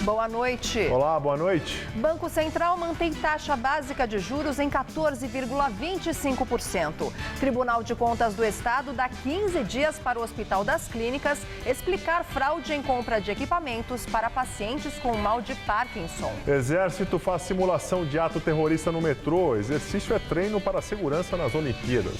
boa noite. Olá, boa noite. Banco Central mantém taxa básica de juros em 14,25%. Tribunal de Contas do Estado dá 15 dias para o Hospital das Clínicas explicar fraude em compra de equipamentos para pacientes com mal de Parkinson. Exército faz simulação de ato terrorista no metrô. Exercício é treino para a segurança nas Olimpíadas.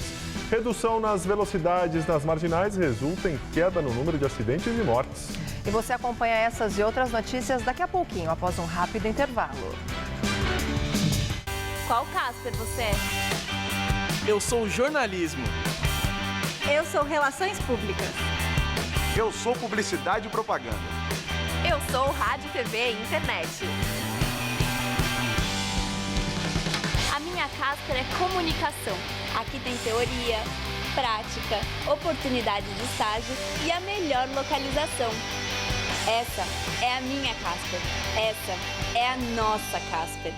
Redução nas velocidades nas marginais resulta em queda no número de acidentes e mortes. E você acompanha essas e outras notícias daqui a pouquinho, após um rápido intervalo. Qual Casper você é? Eu sou jornalismo. Eu sou relações públicas. Eu sou publicidade e propaganda. Eu sou rádio, TV e internet. A minha Casper é comunicação. Aqui tem teoria, prática, oportunidade de estágio e a melhor localização. Essa é a minha Casper. Essa é a nossa Casper.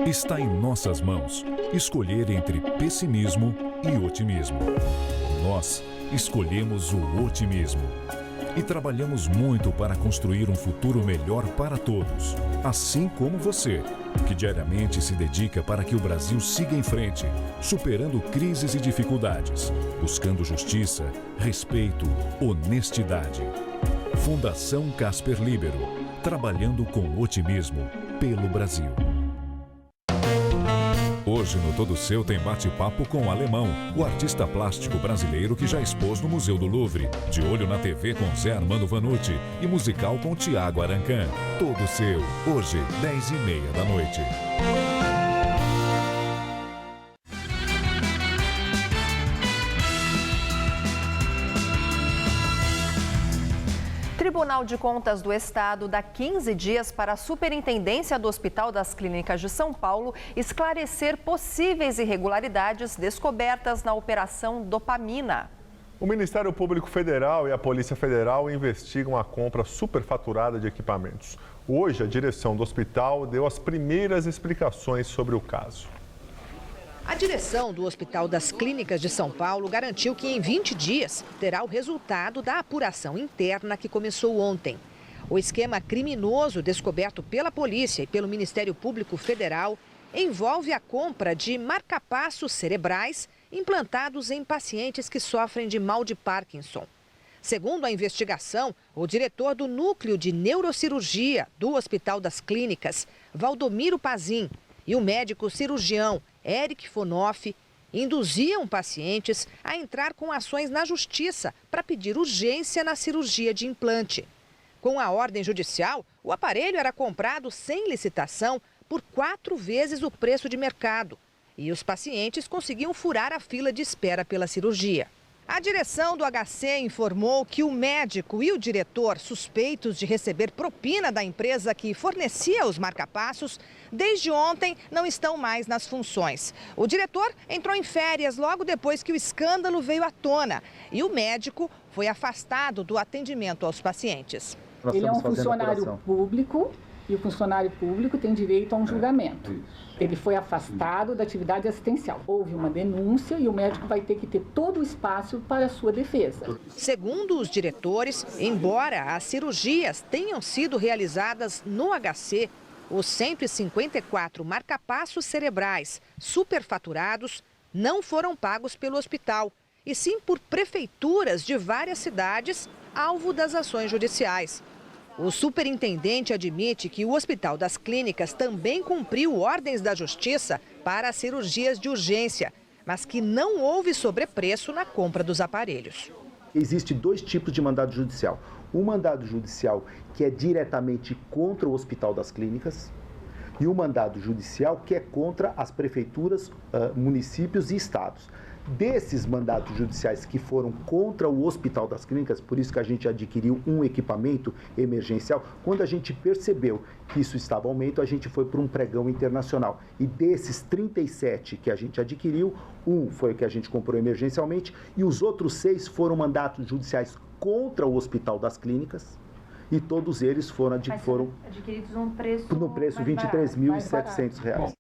Está em nossas mãos escolher entre pessimismo e otimismo. Nós escolhemos o otimismo e trabalhamos muito para construir um futuro melhor para todos, assim como você, que diariamente se dedica para que o Brasil siga em frente, superando crises e dificuldades, buscando justiça, respeito, honestidade. Fundação Casper Libero, trabalhando com otimismo pelo Brasil. Hoje no Todo Seu tem bate-papo com o Alemão, o artista plástico brasileiro que já expôs no Museu do Louvre, De Olho na TV com Zé Armando Vanucci e musical com Tiago Arancan. Todo Seu, hoje, 10h30 da noite. Tribunal de Contas do Estado dá 15 dias para a Superintendência do Hospital das Clínicas de São Paulo esclarecer possíveis irregularidades descobertas na Operação Dopamina. O Ministério Público Federal e a Polícia Federal investigam a compra superfaturada de equipamentos. Hoje, a direção do hospital deu as primeiras explicações sobre o caso. A direção do Hospital das Clínicas de São Paulo garantiu que em 20 dias terá o resultado da apuração interna que começou ontem. O esquema criminoso descoberto pela polícia e pelo Ministério Público Federal envolve a compra de marca-passos cerebrais implantados em pacientes que sofrem de mal de Parkinson. Segundo a investigação, o diretor do Núcleo de Neurocirurgia do Hospital das Clínicas, Valdomiro Pazin, e o médico cirurgião Eric Fonoff induziam pacientes a entrar com ações na justiça para pedir urgência na cirurgia de implante. Com a ordem judicial, o aparelho era comprado sem licitação por 4 vezes o preço de mercado e os pacientes conseguiam furar a fila de espera pela cirurgia. A direção do HC informou que o médico e o diretor, suspeitos de receber propina da empresa que fornecia os marca-passos, desde ontem não estão mais nas funções. O diretor entrou em férias logo depois que o escândalo veio à tona e o médico foi afastado do atendimento aos pacientes. Ele é um funcionário público e o funcionário público tem direito a um julgamento. Ele foi afastado da atividade assistencial. Houve uma denúncia e o médico vai ter que ter todo o espaço para a sua defesa. Segundo os diretores, embora as cirurgias tenham sido realizadas no HC, os 154 marca-passos cerebrais superfaturados não foram pagos pelo hospital, e sim por prefeituras de várias cidades, alvo das ações judiciais. O superintendente admite que o Hospital das Clínicas também cumpriu ordens da Justiça para as cirurgias de urgência, mas que não houve sobrepreço na compra dos aparelhos. Existem 2 tipos de mandado judicial. Um mandado judicial que é diretamente contra o Hospital das Clínicas e um mandado judicial que é contra as prefeituras, municípios e estados. Desses mandatos judiciais que foram contra o Hospital das Clínicas, por isso que a gente adquiriu um equipamento emergencial, quando a gente percebeu que isso estava em aumento, a gente foi para um pregão internacional. E desses 37 que a gente adquiriu, um foi o que a gente comprou emergencialmente e os outros 6 foram mandatos judiciais contra o Hospital das Clínicas. E todos eles foram adquiridos no preço de R$ 23.700.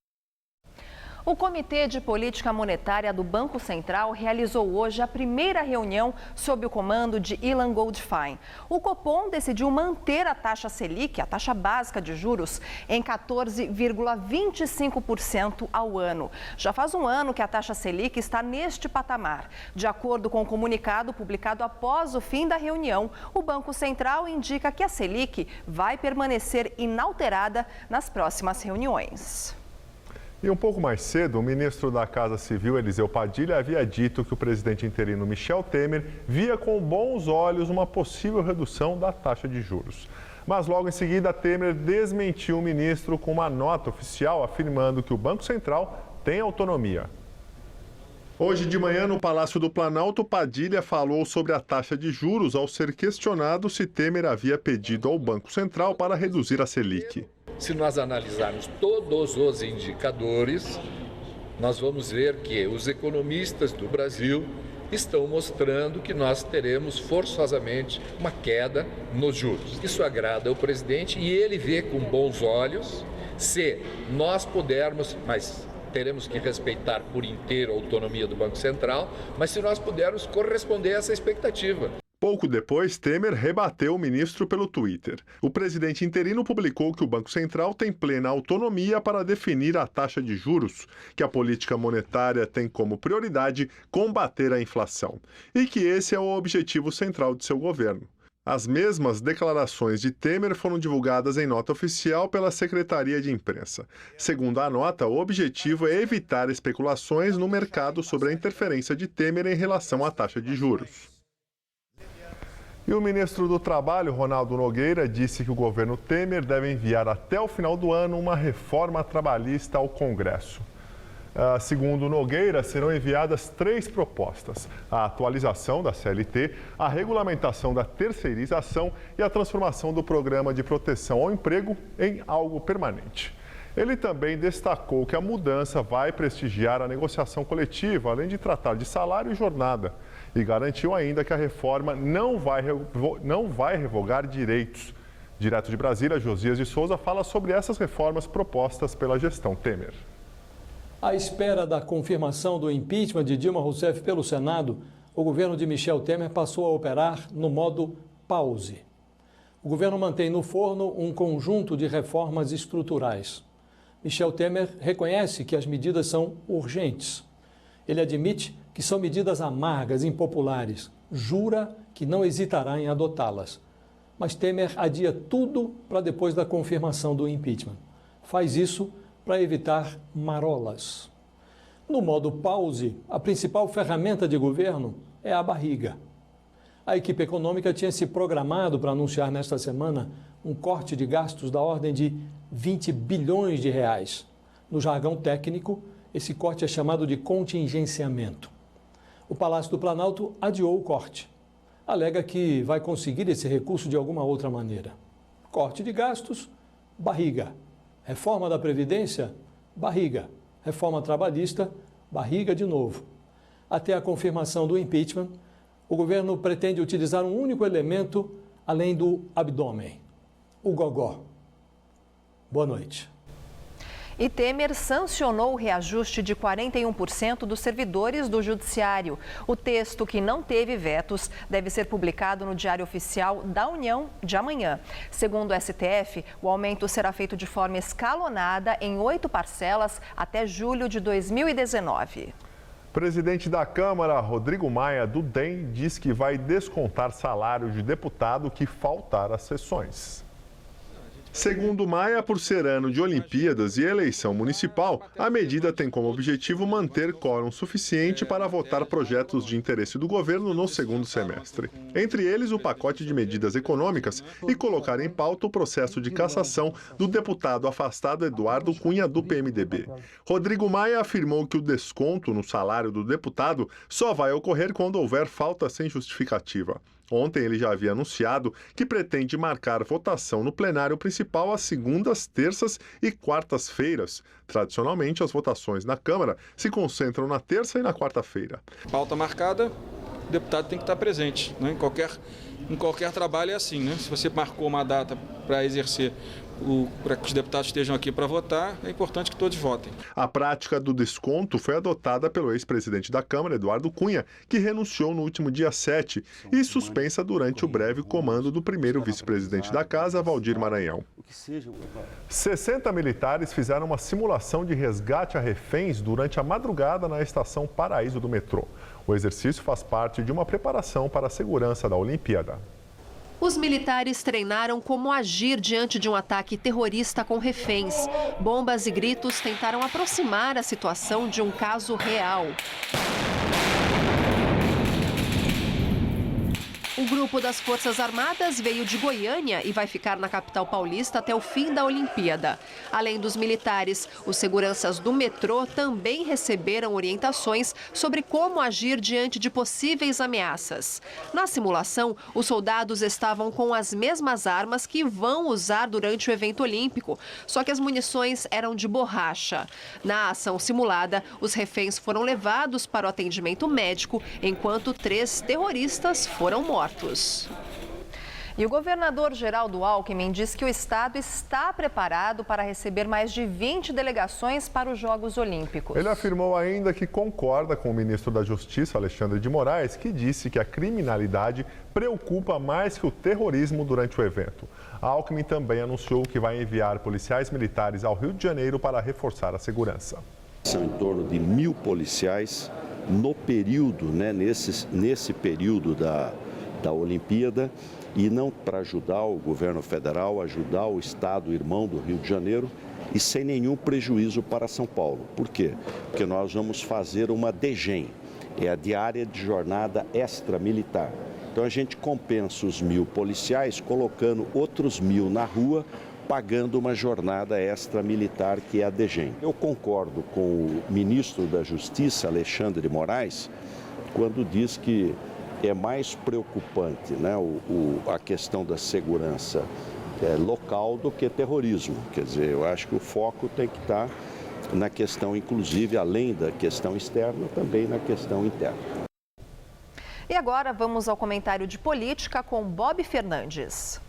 O Comitê de Política Monetária do Banco Central realizou hoje a primeira reunião sob o comando de Ilan Goldfein. O Copom decidiu manter a taxa Selic, a taxa básica de juros, em 14,25% ao ano. Já faz um ano que a taxa Selic está neste patamar. De acordo com o comunicado publicado após o fim da reunião, o Banco Central indica que a Selic vai permanecer inalterada nas próximas reuniões. E um pouco mais cedo, o ministro da Casa Civil, Eliseu Padilha, havia dito que o presidente interino Michel Temer via com bons olhos uma possível redução da taxa de juros. Mas logo em seguida, Temer desmentiu o ministro com uma nota oficial afirmando que o Banco Central tem autonomia. Hoje de manhã, no Palácio do Planalto, Padilha falou sobre a taxa de juros ao ser questionado se Temer havia pedido ao Banco Central para reduzir a Selic. Se nós analisarmos todos os indicadores, nós vamos ver que os economistas do Brasil estão mostrando que nós teremos forçosamente uma queda nos juros. Isso agrada o presidente e ele vê com bons olhos se nós pudermos, mas teremos que respeitar por inteiro a autonomia do Banco Central, mas se nós pudermos corresponder a essa expectativa. Pouco depois, Temer rebateu o ministro pelo Twitter. O presidente interino publicou que o Banco Central tem plena autonomia para definir a taxa de juros, que a política monetária tem como prioridade combater a inflação, e que esse é o objetivo central de seu governo. As mesmas declarações de Temer foram divulgadas em nota oficial pela Secretaria de Imprensa. Segundo a nota, o objetivo é evitar especulações no mercado sobre a interferência de Temer em relação à taxa de juros. E o ministro do Trabalho, Ronaldo Nogueira, disse que o governo Temer deve enviar até o final do ano uma reforma trabalhista ao Congresso. Segundo Nogueira, serão enviadas 3 propostas: a atualização da CLT, a regulamentação da terceirização e a transformação do programa de proteção ao emprego em algo permanente. Ele também destacou que a mudança vai prestigiar a negociação coletiva, além de tratar de salário e jornada. E garantiu ainda que a reforma não vai revogar direitos. Direto de Brasília, Josias de Souza fala sobre essas reformas propostas pela gestão Temer. À espera da confirmação do impeachment de Dilma Rousseff pelo Senado, o governo de Michel Temer passou a operar no modo pause. O governo mantém no forno um conjunto de reformas estruturais. Michel Temer reconhece que as medidas são urgentes. Ele admite que são medidas amargas, impopulares. Jura que não hesitará em adotá-las. Mas Temer adia tudo para depois da confirmação do impeachment. Faz isso para evitar marolas. No modo pause, a principal ferramenta de governo é a barriga. A equipe econômica tinha se programado para anunciar nesta semana um corte de gastos da ordem de 20 bilhões de reais. No jargão técnico, esse corte é chamado de contingenciamento. O Palácio do Planalto adiou o corte. Alega que vai conseguir esse recurso de alguma outra maneira. Corte de gastos, barriga. Reforma da Previdência, barriga. Reforma trabalhista, barriga de novo. Até a confirmação do impeachment, o governo pretende utilizar um único elemento além do abdômen: o gogó. Boa noite. E Temer sancionou o reajuste de 41% dos servidores do Judiciário. O texto, que não teve vetos, deve ser publicado no Diário Oficial da União de amanhã. Segundo o STF, o aumento será feito de forma escalonada em 8 parcelas até julho de 2019. Presidente da Câmara, Rodrigo Maia, do DEM, diz que vai descontar salário de deputado que faltar às sessões. Segundo Maia, por ser ano de Olimpíadas e eleição municipal, a medida tem como objetivo manter quórum suficiente para votar projetos de interesse do governo no segundo semestre. Entre eles, o pacote de medidas econômicas e colocar em pauta o processo de cassação do deputado afastado Eduardo Cunha, do PMDB. Rodrigo Maia afirmou que o desconto no salário do deputado só vai ocorrer quando houver falta sem justificativa. Ontem ele já havia anunciado que pretende marcar votação no plenário principal às segundas, terças e quartas-feiras. Tradicionalmente, as votações na Câmara se concentram na terça e na quarta-feira. Pauta marcada o deputado tem que estar presente, né? Em qualquer trabalho é assim, né? Se você marcou uma data para exercer, para que os deputados estejam aqui para votar, é importante que todos votem. A prática do desconto foi adotada pelo ex-presidente da Câmara, Eduardo Cunha, que renunciou no último dia 7 e suspensa durante o breve comando do primeiro vice-presidente da Casa, Valdir Maranhão. 60 militares fizeram uma simulação de resgate a reféns durante a madrugada na estação Paraíso do metrô. O exercício faz parte de uma preparação para a segurança da Olimpíada. Os militares treinaram como agir diante de um ataque terrorista com reféns. Bombas e gritos tentaram aproximar a situação de um caso real. O grupo das Forças Armadas veio de Goiânia e vai ficar na capital paulista até o fim da Olimpíada. Além dos militares, os seguranças do metrô também receberam orientações sobre como agir diante de possíveis ameaças. Na simulação, os soldados estavam com as mesmas armas que vão usar durante o evento olímpico, só que as munições eram de borracha. Na ação simulada, os reféns foram levados para o atendimento médico, enquanto 3 terroristas foram mortos. E o governador Geraldo Alckmin diz que o estado está preparado para receber mais de 20 delegações para os Jogos Olímpicos. Ele afirmou ainda que concorda com o ministro da Justiça, Alexandre de Moraes, que disse que a criminalidade preocupa mais que o terrorismo durante o evento. Alckmin também anunciou que vai enviar policiais militares ao Rio de Janeiro para reforçar a segurança. São em torno de 1.000 policiais no período, nesse período da Olimpíada, e não para ajudar o governo federal, ajudar o estado irmão do Rio de Janeiro e sem nenhum prejuízo para São Paulo. Por quê? Porque nós vamos fazer uma DGEM, é a diária de jornada extra-militar. Então a gente compensa os 1.000 policiais colocando outros 1.000 na rua, pagando uma jornada extra-militar que é a DGEM. Eu concordo com o ministro da Justiça, Alexandre de Moraes, quando diz que é mais preocupante, né, a questão da segurança local do que terrorismo. Quer dizer, eu acho que o foco tem que estar na questão, inclusive, além da questão externa, também na questão interna. E agora vamos ao comentário de política com Bob Fernandes.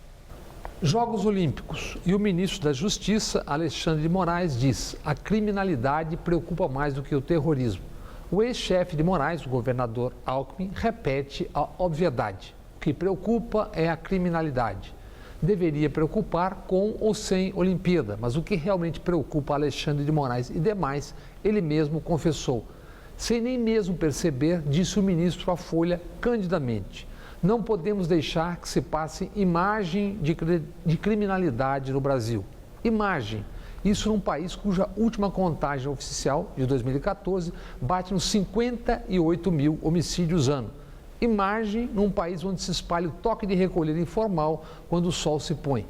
Jogos Olímpicos. E o ministro da Justiça, Alexandre de Moraes, diz: a criminalidade preocupa mais do que o terrorismo. O ex-chefe de Moraes, o governador Alckmin, repete a obviedade. O que preocupa é a criminalidade. Deveria preocupar com ou sem Olimpíada, mas o que realmente preocupa Alexandre de Moraes e demais, ele mesmo confessou. Sem nem mesmo perceber, disse o ministro à Folha candidamente: não podemos deixar que se passe imagem de criminalidade no Brasil. Imagem. Isso num país cuja última contagem oficial, de 2014, bate nos 58.000 homicídios ano. Imagem num país onde se espalha o toque de recolher informal quando o sol se põe.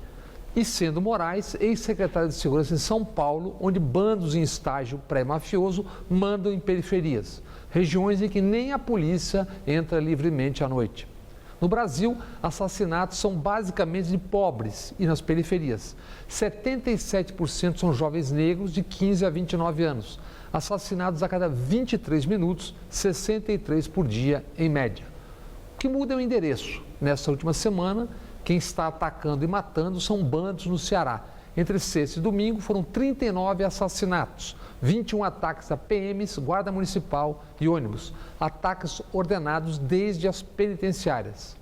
E sendo Moraes, ex-secretário de Segurança em São Paulo, onde bandos em estágio pré-mafioso mandam em periferias, regiões em que nem a polícia entra livremente à noite. No Brasil, assassinatos são basicamente de pobres e nas periferias. 77% são jovens negros de 15 a 29 anos, assassinados a cada 23 minutos, 63 por dia em média. O que muda é o endereço. Nessa última semana, quem está atacando e matando são bandos no Ceará. Entre sexta e domingo foram 39 assassinatos, 21 ataques a PMs, Guarda Municipal e ônibus, ataques ordenados desde as penitenciárias.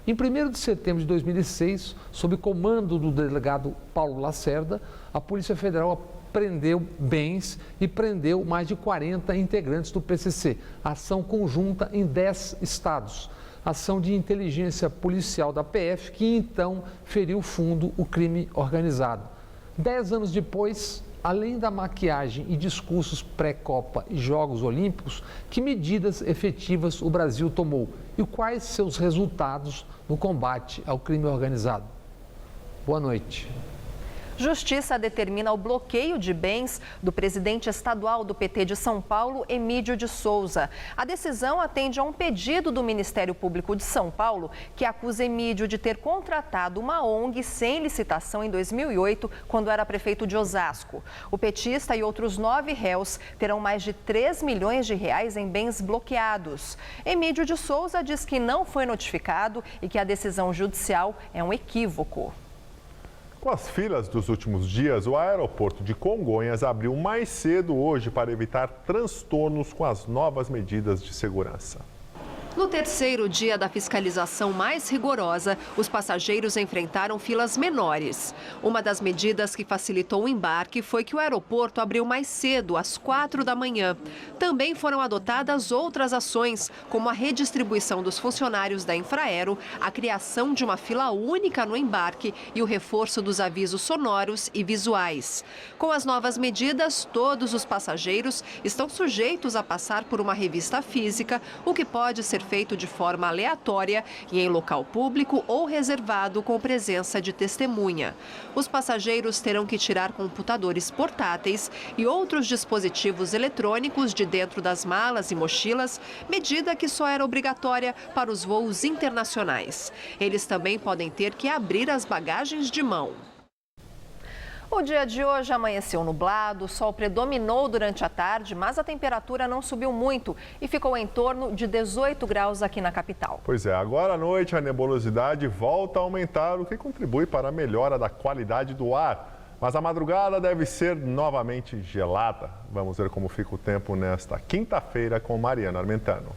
Em 1º de setembro de 2006, sob comando do delegado Paulo Lacerda, a Polícia Federal prendeu bens e prendeu mais de 40 integrantes do PCC, ação conjunta em 10 estados. Ação de inteligência policial da PF, que então feriu fundo o crime organizado. 10 anos depois, além da maquiagem e discursos pré-Copa e Jogos Olímpicos, que medidas efetivas o Brasil tomou e quais seus resultados no combate ao crime organizado? Boa noite. Justiça determina o bloqueio de bens do presidente estadual do PT de São Paulo, Emídio de Souza. A decisão atende a um pedido do Ministério Público de São Paulo, que acusa Emídio de ter contratado uma ONG sem licitação em 2008, quando era prefeito de Osasco. O petista e outros 9 réus terão mais de 3 milhões de reais em bens bloqueados. Emídio de Souza diz que não foi notificado e que a decisão judicial é um equívoco. Com as filas dos últimos dias, o aeroporto de Congonhas abriu mais cedo hoje para evitar transtornos com as novas medidas de segurança. No terceiro dia da fiscalização mais rigorosa, os passageiros enfrentaram filas menores. Uma das medidas que facilitou o embarque foi que o aeroporto abriu mais cedo, às 4 da manhã. Também foram adotadas outras ações, como a redistribuição dos funcionários da Infraero, a criação de uma fila única no embarque e o reforço dos avisos sonoros e visuais. Com as novas medidas, todos os passageiros estão sujeitos a passar por uma revista física, o que pode ser feito de forma aleatória e em local público ou reservado com presença de testemunha. Os passageiros terão que tirar computadores portáteis e outros dispositivos eletrônicos de dentro das malas e mochilas, medida que só era obrigatória para os voos internacionais. Eles também podem ter que abrir as bagagens de mão. O dia de hoje amanheceu nublado, o sol predominou durante a tarde, mas a temperatura não subiu muito e ficou em torno de 18 graus aqui na capital. Pois é, agora à noite a nebulosidade volta a aumentar, o que contribui para a melhora da qualidade do ar. Mas a madrugada deve ser novamente gelada. Vamos ver como fica o tempo nesta quinta-feira com Mariana Armentano.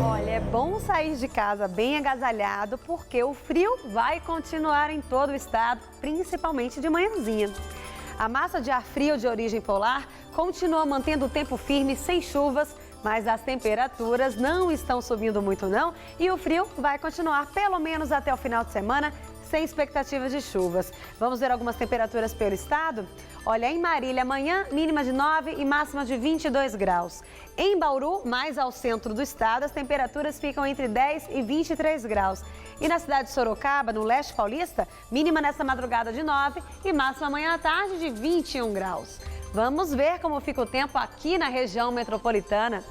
Olha, é bom sair de casa bem agasalhado, porque o frio vai continuar em todo o estado, principalmente de manhãzinha. A massa de ar frio de origem polar continua mantendo o tempo firme, sem chuvas, mas as temperaturas não estão subindo muito não e o frio vai continuar pelo menos até o final de semana, sem expectativas de chuvas. Vamos ver algumas temperaturas pelo estado? Olha, em Marília, amanhã, mínima de 9 e máxima de 22 graus. Em Bauru, mais ao centro do estado, as temperaturas ficam entre 10 e 23 graus. E na cidade de Sorocaba, no leste paulista, mínima nessa madrugada de 9 e máxima amanhã à tarde de 21 graus. Vamos ver como fica o tempo aqui na região metropolitana.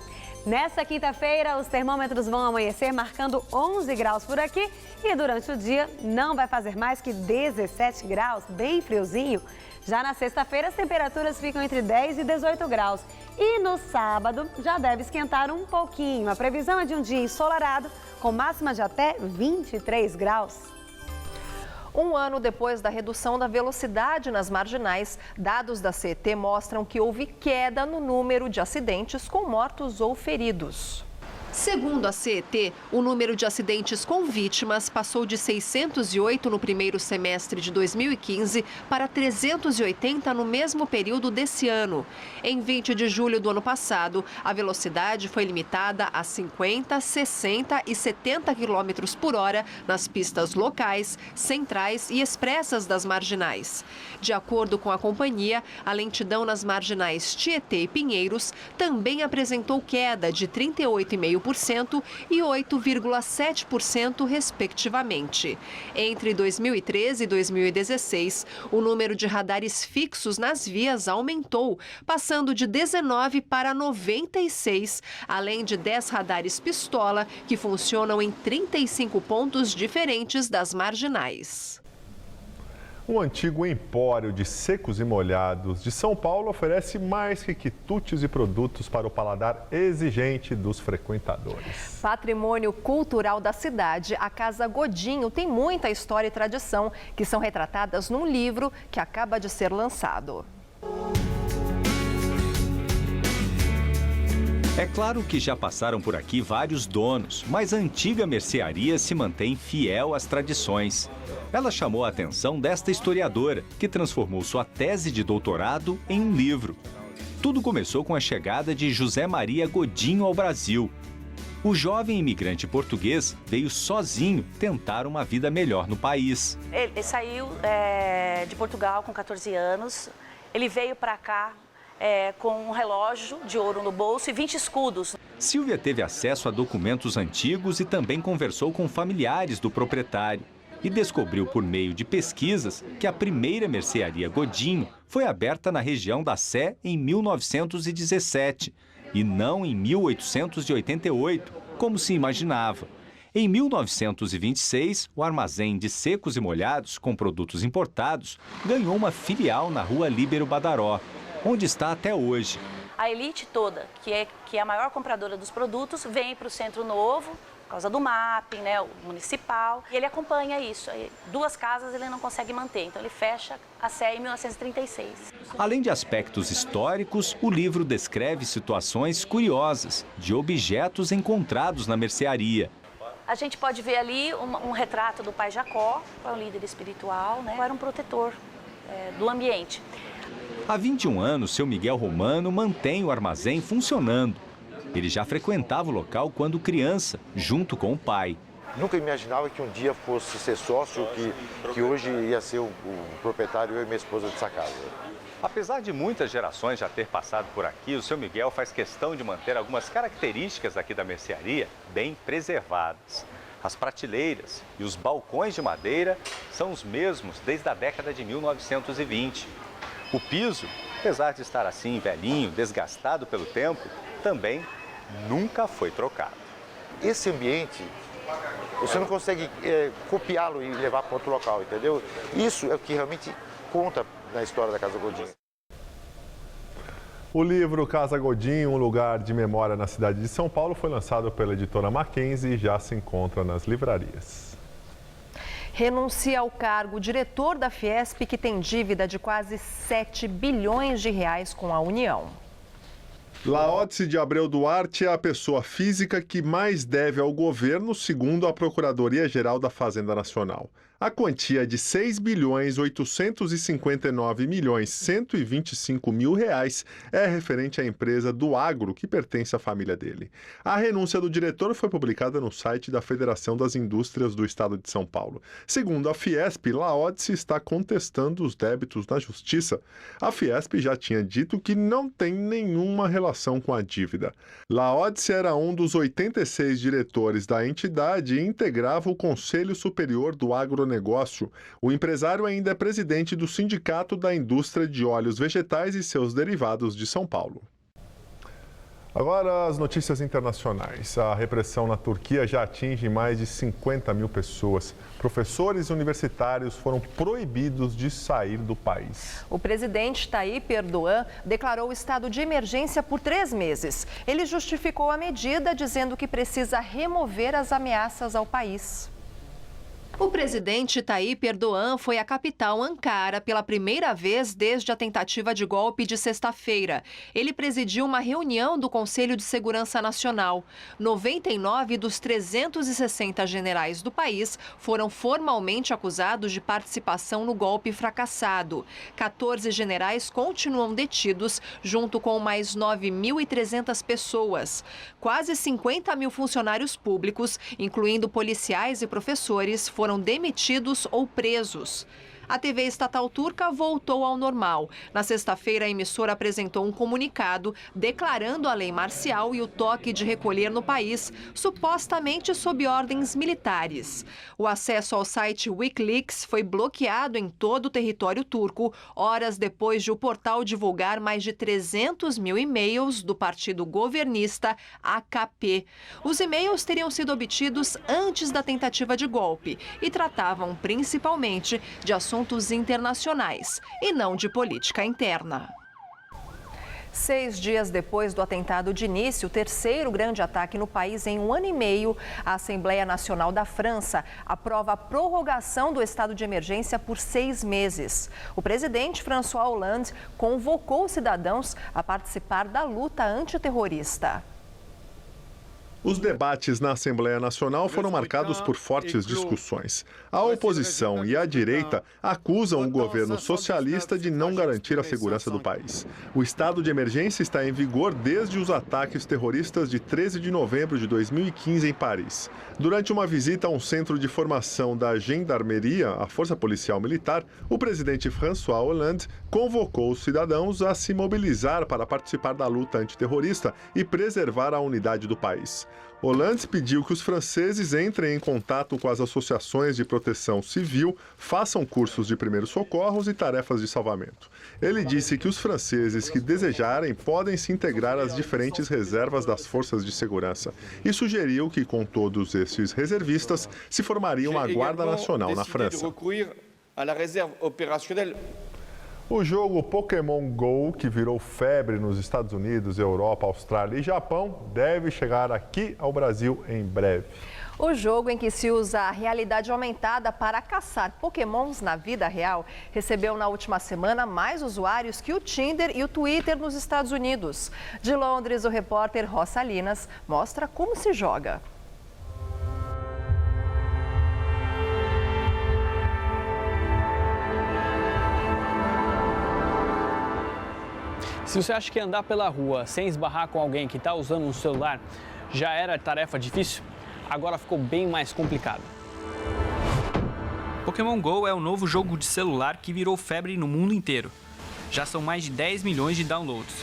Nesta quinta-feira, os termômetros vão amanhecer marcando 11 graus por aqui e durante o dia não vai fazer mais que 17 graus, bem friozinho. Já na sexta-feira, as temperaturas ficam entre 10 e 18 graus. E no sábado, já deve esquentar um pouquinho. A previsão é de um dia ensolarado, com máxima de até 23 graus. Um ano depois da redução da velocidade nas marginais, dados da CET mostram que houve queda no número de acidentes com mortos ou feridos. Segundo a CET, o número de acidentes com vítimas passou de 608 no primeiro semestre de 2015 para 380 no mesmo período desse ano. Em 20 de julho do ano passado, a velocidade foi limitada a 50, 60 e 70 km por hora nas pistas locais, centrais e expressas das marginais. De acordo com a companhia, a lentidão nas marginais Tietê e Pinheiros também apresentou queda de 38,5% e 8,7%, respectivamente. Entre 2013 e 2016, o número de radares fixos nas vias aumentou, passando de 19 para 96, além de 10 radares pistola, que funcionam em 35 pontos diferentes das marginais. O antigo empório de secos e molhados de São Paulo oferece mais que quitutes e produtos para o paladar exigente dos frequentadores. Patrimônio cultural da cidade, a Casa Godinho tem muita história e tradição que são retratadas num livro que acaba de ser lançado. É claro que já passaram por aqui vários donos, mas a antiga mercearia se mantém fiel às tradições. Ela chamou a atenção desta historiadora, que transformou sua tese de doutorado em um livro. Tudo começou com a chegada de José Maria Godinho ao Brasil. O jovem imigrante português veio sozinho tentar uma vida melhor no país. Ele saiu de Portugal com 14 anos, ele veio para cá com um relógio de ouro no bolso e 20 escudos. Silvia teve acesso a documentos antigos e também conversou com familiares do proprietário. e descobriu por meio de pesquisas que a primeira mercearia Godinho foi aberta na região da Sé em 1917 e não em 1888, como se imaginava. Em 1926, o armazém de secos e molhados com produtos importados ganhou uma filial na rua Líbero Badaró, onde está até hoje. A elite toda, que é a maior compradora dos produtos, vem para o Centro Novo, por causa do mapping, né, o municipal, e ele acompanha isso. Duas casas ele não consegue manter, então ele fecha a Sé em 1936. Além de aspectos históricos, o livro descreve situações curiosas de objetos encontrados na mercearia. A gente pode ver ali um retrato do pai Jacó, que foi um líder espiritual, né, era um protetor do ambiente. Há 21 anos, seu Miguel Romano mantém o armazém funcionando. Ele já frequentava o local quando criança, junto com o pai. Nunca imaginava que um dia fosse ser sócio, que hoje ia ser o proprietário, eu e minha esposa, dessa casa. Apesar de muitas gerações já ter passado por aqui, o seu Miguel faz questão de manter algumas características aqui da mercearia bem preservadas. As prateleiras e os balcões de madeira são os mesmos desde a década de 1920. O piso, apesar de estar assim velhinho, desgastado pelo tempo, também nunca foi trocado. Esse ambiente, você não consegue copiá-lo e levar para outro local, entendeu? Isso é o que realmente conta na história da Casa Godinho. O livro Casa Godinho, um lugar de memória na cidade de São Paulo, foi lançado pela editora Mackenzie e já se encontra nas livrarias. Renuncia ao cargo diretor da Fiesp, que tem dívida de quase 7 bilhões de reais com a União. Laodice de Abreu Duarte é a pessoa física que mais deve ao governo, segundo a Procuradoria-Geral da Fazenda Nacional. A quantia de R$ 6.859.125.000 é referente à empresa do Agro, que pertence à família dele. A renúncia do diretor foi publicada no site da Federação das Indústrias do Estado de São Paulo. Segundo a Fiesp, Laodice está contestando os débitos na Justiça. A Fiesp já tinha dito que não tem nenhuma relação com a dívida. Laodice era um dos 86 diretores da entidade e integrava o Conselho Superior do Agronegócio. O empresário ainda é presidente do Sindicato da Indústria de Óleos Vegetais e seus derivados de São Paulo. Agora as notícias internacionais. A repressão na Turquia já atinge mais de 50 mil pessoas. Professores universitários foram proibidos de sair do país. O presidente Tayyip Erdogan declarou estado de emergência por 3 meses. Ele justificou a medida dizendo que precisa remover as ameaças ao país. O presidente Tayyip Erdogan foi à capital Ankara pela primeira vez desde a tentativa de golpe de sexta-feira. Ele presidiu uma reunião do Conselho de Segurança Nacional. 99 dos 360 generais do país foram formalmente acusados de participação no golpe fracassado. 14 generais continuam detidos, junto com mais 9.300 pessoas. Quase 50 mil funcionários públicos, incluindo policiais e professores, foram demitidos ou presos. A TV estatal turca voltou ao normal. Na sexta-feira, a emissora apresentou um comunicado declarando a lei marcial e o toque de recolher no país, supostamente sob ordens militares. O acesso ao site Wikileaks foi bloqueado em todo o território turco, horas depois de o portal divulgar mais de 300 mil e-mails do partido governista AKP. Os e-mails teriam sido obtidos antes da tentativa de golpe e tratavam principalmente de assuntos internacionais e não de política interna. 6 dias depois do atentado de Nice, o terceiro grande ataque no país em 1 ano e meio, a Assembleia Nacional da França aprova a prorrogação do estado de emergência por 6 meses. O presidente François Hollande convocou os cidadãos a participar da luta antiterrorista. Os debates na Assembleia Nacional foram marcados por fortes discussões. A oposição e a direita acusam o governo socialista de não garantir a segurança do país. O estado de emergência está em vigor desde os ataques terroristas de 13 de novembro de 2015 em Paris. Durante uma visita a um centro de formação da Gendarmeria, a Força Policial Militar, o presidente François Hollande convocou os cidadãos a se mobilizar para participar da luta antiterrorista e preservar a unidade do país. Hollande pediu que os franceses entrem em contato com as associações de proteção civil, façam cursos de primeiros socorros e tarefas de salvamento. Ele disse que os franceses que desejarem podem se integrar às diferentes reservas das forças de segurança e sugeriu que, com todos esses reservistas, se formaria uma Guarda Nacional na França. O jogo Pokémon GO, que virou febre nos Estados Unidos, Europa, Austrália e Japão, deve chegar aqui ao Brasil em breve. O jogo, em que se usa a realidade aumentada para caçar pokémons na vida real, recebeu na última semana mais usuários que o Tinder e o Twitter nos Estados Unidos. De Londres, o repórter Ross Salinas mostra como se joga. Se você acha que andar pela rua sem esbarrar com alguém que está usando um celular já era tarefa difícil, agora ficou bem mais complicado. Pokémon GO é o novo jogo de celular que virou febre no mundo inteiro. Já são mais de 10 milhões de downloads.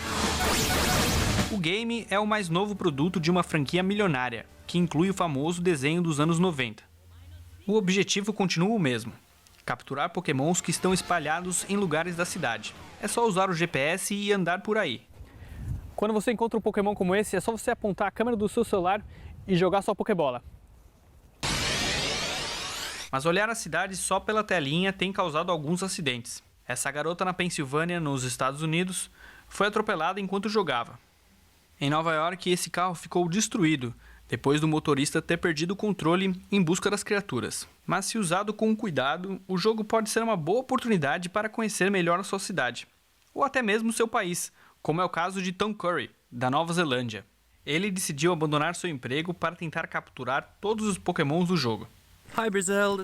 O game é o mais novo produto de uma franquia milionária, que inclui o famoso desenho dos anos 90. O objetivo continua o mesmo: capturar pokémons que estão espalhados em lugares da cidade. É só usar o GPS e andar por aí. Quando você encontra um Pokémon como esse, é só você apontar a câmera do seu celular e jogar sua Pokébola. Mas olhar a cidade só pela telinha tem causado alguns acidentes. Essa garota na Pensilvânia, nos Estados Unidos, foi atropelada enquanto jogava. Em Nova York, esse carro ficou destruído, depois do motorista ter perdido o controle em busca das criaturas. Mas se usado com cuidado, o jogo pode ser uma boa oportunidade para conhecer melhor a sua cidade, ou até mesmo seu país, como é o caso de Tom Curry, da Nova Zelândia. Ele decidiu abandonar seu emprego para tentar capturar todos os pokémons do jogo.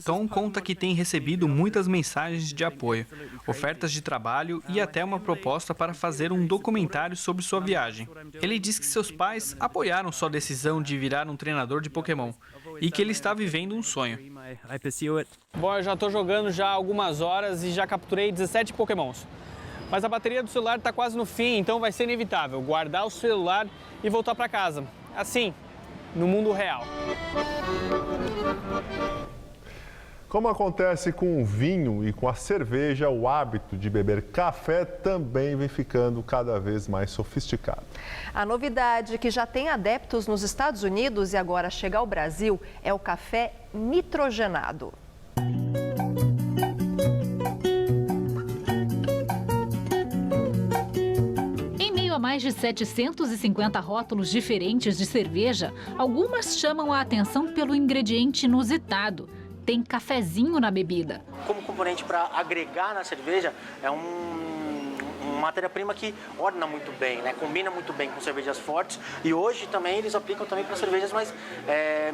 Tom conta que tem recebido muitas mensagens de apoio, ofertas de trabalho e até uma proposta para fazer um documentário sobre sua viagem. Ele diz que seus pais apoiaram sua decisão de virar um treinador de Pokémon e que ele está vivendo um sonho. Bom, eu já estou jogando já há algumas horas e já capturei 17 Pokémons. Mas a bateria do celular está quase no fim, então vai ser inevitável guardar o celular e voltar para casa. Assim, no mundo real. Como acontece com o vinho e com a cerveja, o hábito de beber café também vem ficando cada vez mais sofisticado. A novidade, que já tem adeptos nos Estados Unidos e agora chega ao Brasil, é o café nitrogenado. Mais de 750 rótulos diferentes de cerveja, algumas chamam a atenção pelo ingrediente inusitado. Tem cafezinho na bebida. Como componente para agregar na cerveja, é uma matéria-prima que orna muito bem, né? Combina muito bem com cervejas fortes. E hoje também eles aplicam também para cervejas mais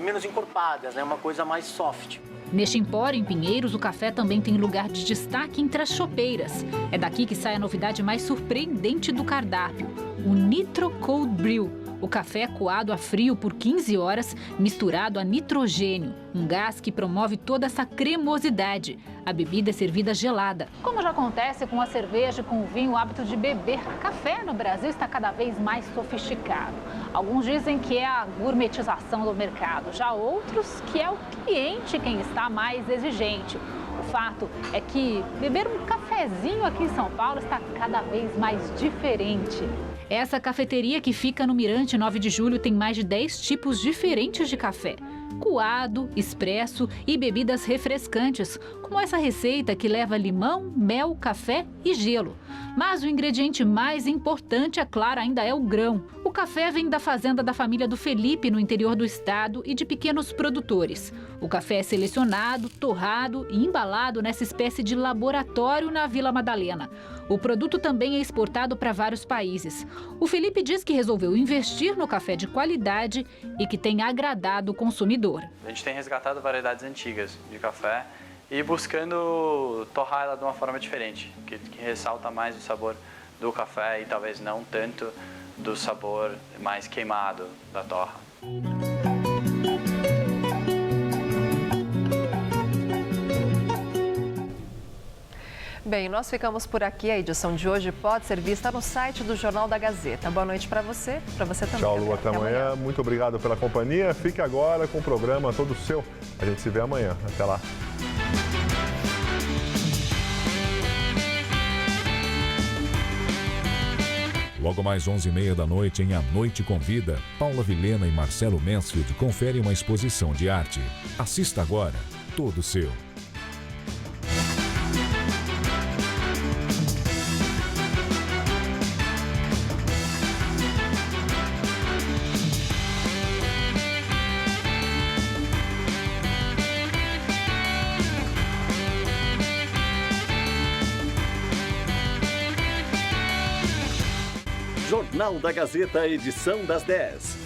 menos encorpadas, né? Uma coisa mais soft. Neste empório, em Pinheiros, o café também tem lugar de destaque entre as chopeiras. É daqui que sai a novidade mais surpreendente do cardápio, o Nitro Cold Brew. O café é coado a frio por 15 horas, misturado a nitrogênio, um gás que promove toda essa cremosidade. A bebida é servida gelada. Como já acontece com a cerveja e com o vinho, o hábito de beber café no Brasil está cada vez mais sofisticado. Alguns dizem que é a gourmetização do mercado, já outros que é o cliente quem está mais exigente. O fato é que beber um cafezinho aqui em São Paulo está cada vez mais diferente. Essa cafeteria, que fica no Mirante 9 de Julho, tem mais de 10 tipos diferentes de café. Coado, expresso e bebidas refrescantes, como essa receita que leva limão, mel, café e gelo. Mas o ingrediente mais importante, é claro, ainda é o grão. O café vem da fazenda da família do Felipe, no interior do estado, e de pequenos produtores. O café é selecionado, torrado e embalado nessa espécie de laboratório na Vila Madalena. O produto também é exportado para vários países. O Felipe diz que resolveu investir no café de qualidade e que tem agradado o consumidor. A gente tem resgatado variedades antigas de café e buscando torrar ela de uma forma diferente, que ressalta mais o sabor do café e talvez não tanto do sabor mais queimado da torra. Bem, nós ficamos por aqui. A edição de hoje pode ser vista no site do Jornal da Gazeta. Boa noite para você também. Tchau, Lu. Até amanhã. Muito obrigado pela companhia. Fique agora com o programa todo seu. A gente se vê amanhã. Até lá. Logo mais 11h30 da noite, em A Noite Convida, Paula Vilhena e Marcelo Mansfield conferem uma exposição de arte. Assista agora, todo seu. Jornal da Gazeta, edição das 10.